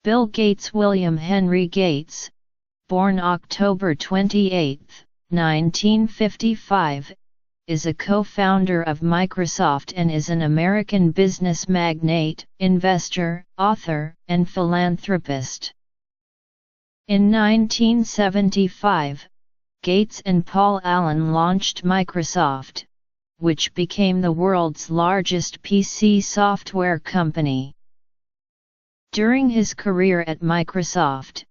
Bill Gates. William Henry Gates, born October 28, 1955, is a co-founder of Microsoft and is an American business magnate, investor, author, and philanthropist. In 1975, Gates and Paul Allen launched Microsoft, which became the world's largest PC software company. During his career at Microsoft,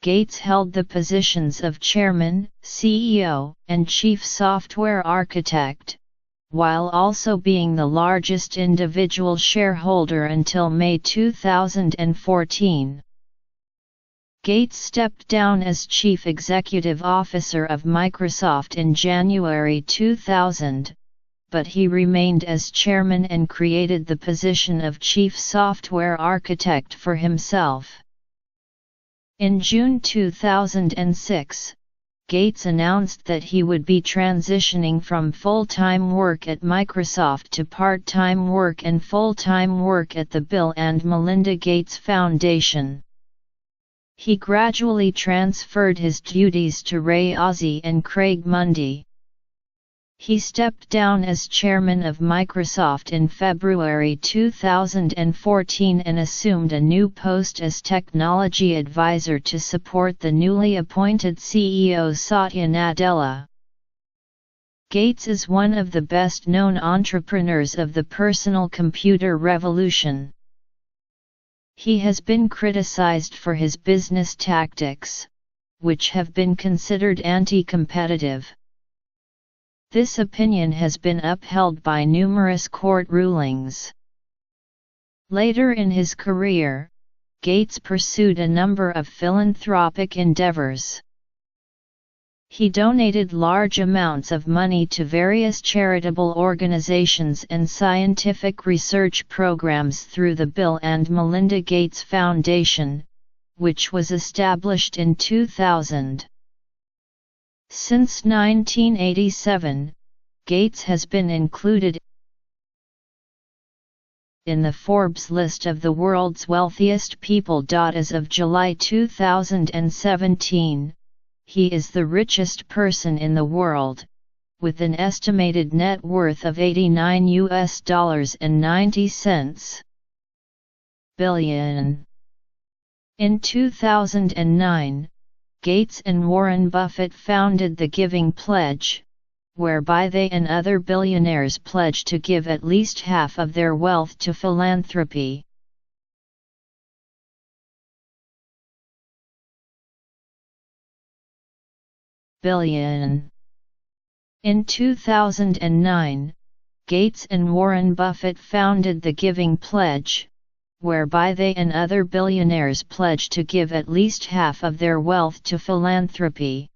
Gates held the positions of chairman, CEO, and chief software architect, while also being the largest individual shareholder until May 2014. Gates stepped down as chief executive officer of Microsoft in January 2000, but he remained as chairman and created the position of chief software architect for himself. In June 2006, Gates announced that he would be transitioning from full-time work at Microsoft to part-time work and full-time work at the Bill and Melinda Gates Foundation. He gradually transferred his duties to Ray Ozzie and Craig Mundie. He stepped down as chairman of Microsoft in February 2014 and assumed a new post as technology advisor to support the newly appointed CEO Satya Nadella. Gates is one of the best-known entrepreneurs of the personal computer revolution. He has been criticized for his business tactics, which have been considered anti-competitive. This opinion has been upheld by numerous court rulings. Later in his career, Gates pursued a number of philanthropic endeavors. He donated large amounts of money to various charitable organizations and scientific research programs through the Bill and Melinda Gates Foundation, which was established in 2000. Since 1987, Gates has been included in the Forbes list of the world's wealthiest people. As of July 2017, he is the richest person in the world, with an estimated net worth of $89.90 billion. In 2009, Gates and Warren Buffett founded the Giving Pledge, whereby they and other billionaires pledge to give at least half of their wealth to philanthropy. Billion. In 2009, Gates and Warren Buffett founded the Giving Pledge, whereby they and other billionaires pledge to give at least half of their wealth to philanthropy.